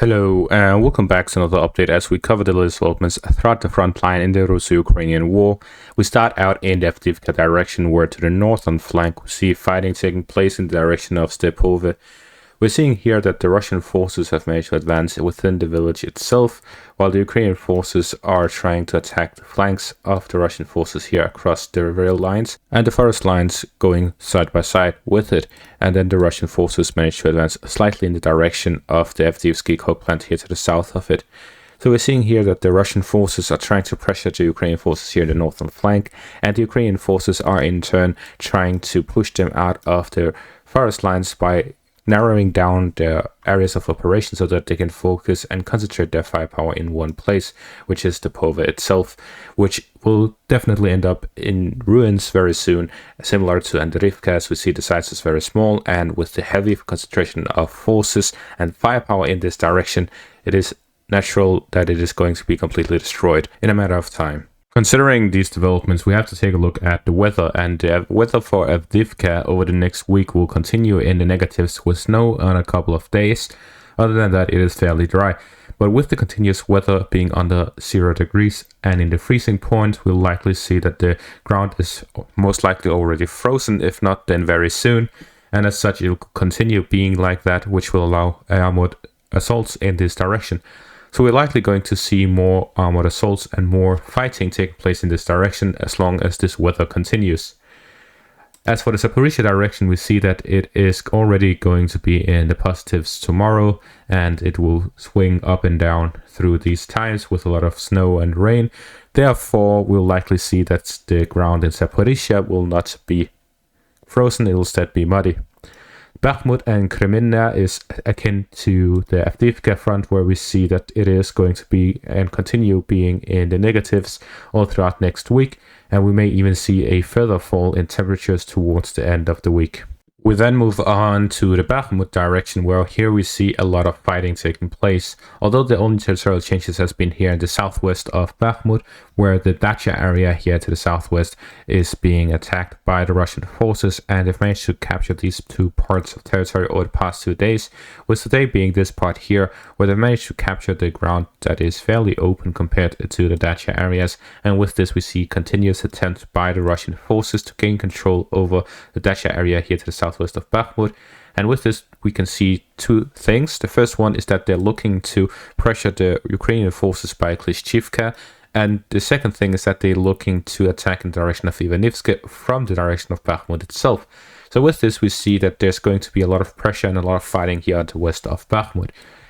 Hello and welcome back to another update as we cover the latest developments throughout the front line in the Russo-Ukrainian war. We start out in the Avdiivka direction where to the northern flank we see fighting taking place in the direction of Stepove. We're seeing here that the Russian forces have managed to advance within the village itself, while the Ukrainian forces are trying to attack the flanks of the Russian forces here across the rail lines, and the forest lines going side by side with it. And then the Russian forces managed to advance slightly in the direction of the Avdiivsky coke plant here to the south of it. So we're seeing here that the Russian forces are trying to pressure the Ukrainian forces here in the northern flank, and the Ukrainian forces are in turn trying to push them out of their forest lines by narrowing down their areas of operation so that they can focus and concentrate their firepower in one place, which is the Pova itself, which will definitely end up in ruins very soon, similar to Andrivka, as we see the size is very small, and with the heavy concentration of forces and firepower in this direction, it is natural that it is going to be completely destroyed in a matter of time. Considering these developments, we have to take a look at the weather, and the weather for Avdiivka over the next week will continue in the negatives with snow on a couple of days. Other than that, it is fairly dry. But with the continuous weather being under 0 degrees and in the freezing point, we'll likely see that the ground is most likely already frozen, if not then very soon. And as such, it will continue being like that, which will allow armored assaults in this direction. So we're likely going to see more armored assaults and more fighting taking place in this direction as long as this weather continues. As for the Zaporizhia direction, we see that it is already going to be in the positives tomorrow, and it will swing up and down through these times with a lot of snow and rain. Therefore, we'll likely see that the ground in Zaporizhia will not be frozen, it will instead be muddy. Bakhmut and Kreminna is akin to the Avdiivka front, where we see that it is going to be and continue being in the negatives all throughout next week, and we may even see a further fall in temperatures towards the end of the week. We then move on to the Bakhmut direction, where here we see a lot of fighting taking place, although the only territorial changes has been here in the southwest of Bakhmut, where the Dacha area here to the southwest is being attacked by the Russian forces, and they've managed to capture these two parts of territory over the past 2 days, with today being this part here, where they managed to capture the ground that is fairly open compared to the Dacha areas, and with this we see continuous attempts by the Russian forces to gain control over the Dacha area here to the southwest of Bakhmut. And with this we can see two things. The first one is that they're looking to pressure the Ukrainian forces by Klishchivka, and the second thing is that they're looking to attack in the direction of Ivanivsk from the direction of Bakhmut itself. So with this we see that there's going to be a lot of pressure and a lot of fighting here at the west of Bakhmut.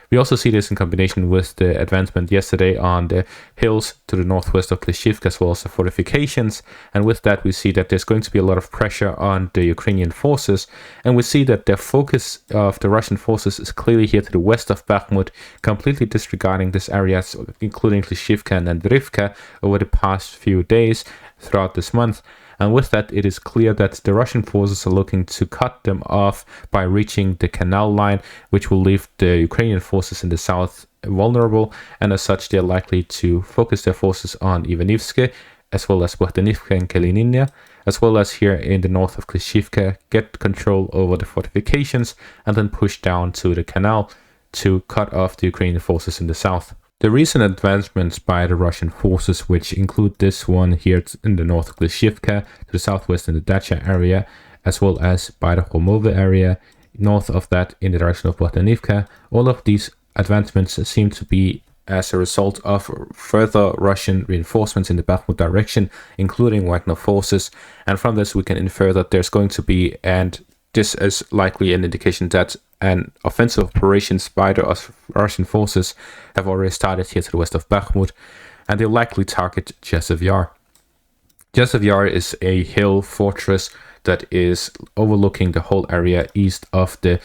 We also see this in combination with the advancement yesterday on the hills to the northwest of Klishchivka, as well as the fortifications. And with that, we see that there's going to be a lot of pressure on the Ukrainian forces. And we see that the focus of the Russian forces is clearly here to the west of Bakhmut, completely disregarding these areas, including Klishchivka and Andrivka, over the past few days throughout this month. And with that, it is clear that the Russian forces are looking to cut them off by reaching the canal line, which will leave the Ukrainian forces in the south vulnerable. And as such, they're likely to focus their forces on Ivanivsk, as well as Bohdanivka and Kalininia, as well as here in the north of Klishchivka, get control over the fortifications, and then push down to the canal to cut off the Ukrainian forces in the south. The recent advancements by the Russian forces, which include this one here in the north of Klishchivka, to the southwest in the Dacha area, as well as by the Homova area, north of that in the direction of Bohdanivka, all of these advancements seem to be as a result of further Russian reinforcements in the Bakhmut direction, including Wagner forces, and from this we can infer that there's going to be, and this is likely an indication that an offensive operations by the Russian forces have already started here to the west of Bakhmut, and they'll likely target Jezhev Yar. Jezhev Yar is a hill fortress that is overlooking the whole area east of the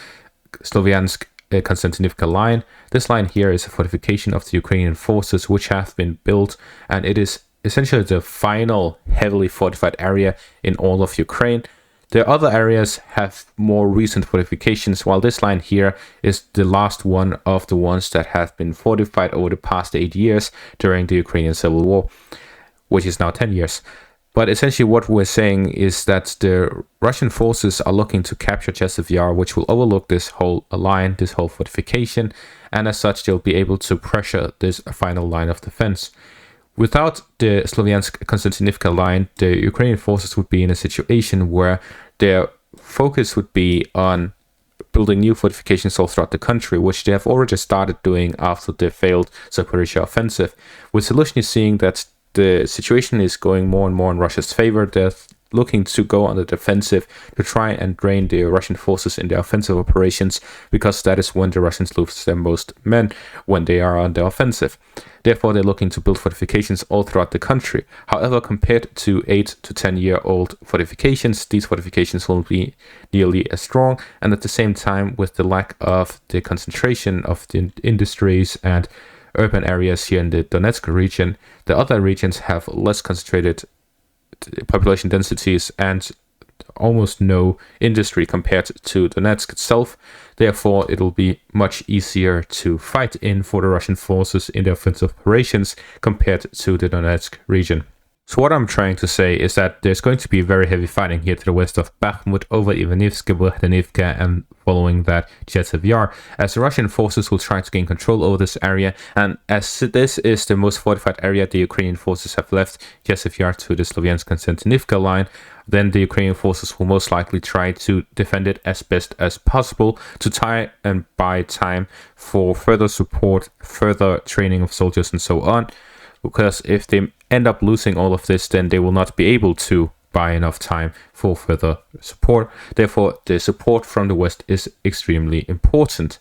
Sloviansk-Konstantinivka line. This line here is a fortification of the Ukrainian forces which have been built, and it is essentially the final heavily fortified area in all of Ukraine. The other areas have more recent fortifications, while this line here is the last one of the ones that have been fortified over the past 8 years during the Ukrainian Civil War, which is now 10 years. But essentially what we're saying is that the Russian forces are looking to capture Chasiv Yar, which will overlook this whole line, this whole fortification, and as such they'll be able to pressure this final line of defense. Without the Sloviansk-Konstantinivka line, the Ukrainian forces would be in a situation where their focus would be on building new fortifications all throughout the country, which they have already started doing after the failed Zaporizhzhia offensive. With Zelensky seeing that the situation is going more and more in Russia's favor, they're looking to go on the defensive to try and drain the Russian forces in their offensive operations, because that is when the Russians lose their most men, when they are on the offensive. Therefore, they're looking to build fortifications all throughout the country. However, compared to 8 to 10-year-old fortifications, these fortifications won't be nearly as strong, and at the same time, with the lack of the concentration of the industries and urban areas here in the Donetsk region, the other regions have less concentrated population densities and almost no industry compared to Donetsk itself. Therefore, it will be much easier to fight in for the Russian forces in their offensive operations compared to the Donetsk region. So what I'm trying to say is that there's going to be very heavy fighting here to the west of Bakhmut over Ivanivska, Bryanivka, and following that Chasiv Yar, as the Russian forces will try to gain control over this area, and as this is the most fortified area the Ukrainian forces have left, Chasiv Yar to the Sloviansk-Konstantinivka line, then the Ukrainian forces will most likely try to defend it as best as possible to try and buy time for further support, further training of soldiers and so on, because if they end up losing all of this, then they will not be able to buy enough time for further support. Therefore, the support from the West is extremely important.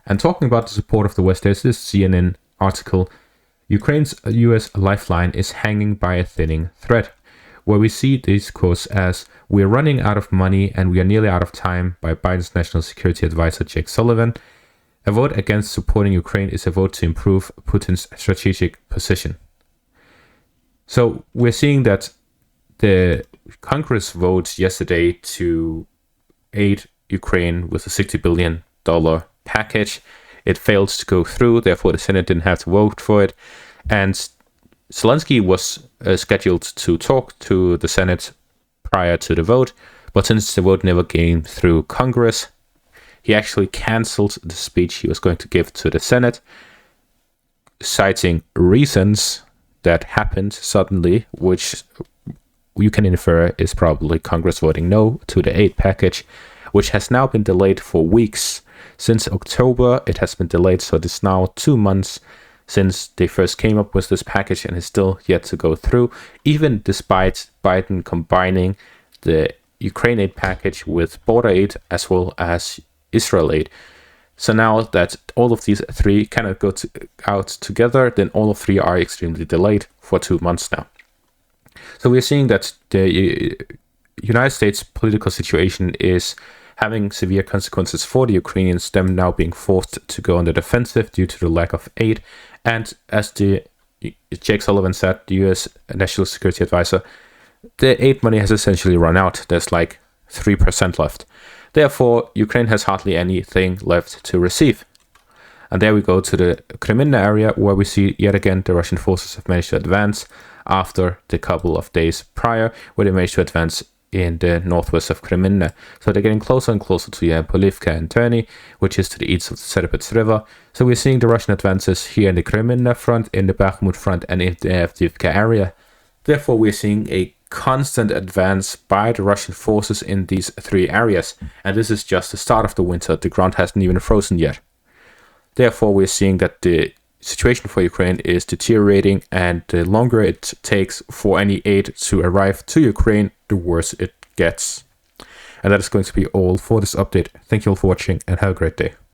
And talking about the support of the West, there's this CNN article, Ukraine's US lifeline is hanging by a thinning thread, where we see these quotes as, "We're running out of money and we are nearly out of time," by Biden's National Security Advisor Jake Sullivan. A vote against supporting Ukraine is a vote to improve Putin's strategic position. So we're seeing that the Congress voted yesterday to aid Ukraine with a $60 billion package. It failed to go through, therefore the Senate didn't have to vote for it. And Zelensky was scheduled to talk to the Senate prior to the vote, but since the vote never came through Congress, he actually cancelled the speech he was going to give to the Senate, citing reasons that happened suddenly, which you can infer is probably Congress voting no to the aid package, which has now been delayed for weeks. Since October, it has been delayed, so it is now 2 months since they first came up with this package and is still yet to go through, even despite Biden combining the Ukraine aid package with border aid as well as Israel aid. So now that all of these three cannot go out together, then all of three are extremely delayed for 2 months now. So we're seeing that the United States political situation is having severe consequences for the Ukrainians, them now being forced to go on the defensive due to the lack of aid. And as Jake Sullivan said, the US National Security Advisor, the aid money has essentially run out. There's like 3% left. Therefore, Ukraine has hardly anything left to receive. And there we go to the Kreminna area, where we see yet again the Russian forces have managed to advance after the couple of days prior, where they managed to advance in the northwest of Kreminna. So they're getting closer and closer to Polivka and Terny, which is to the east of the Serpets River. So we're seeing the Russian advances here in the Kreminna front, in the Bakhmut front, and in the Avdiivka area. Therefore, we're seeing a constant advance by the Russian forces in these three areas. And this is just the start of the winter. The ground hasn't even frozen yet. Therefore, we're seeing that the situation for Ukraine is deteriorating, and the longer it takes for any aid to arrive to Ukraine, the worse it gets. And that is going to be all for this update. Thank you all for watching, and have a great day.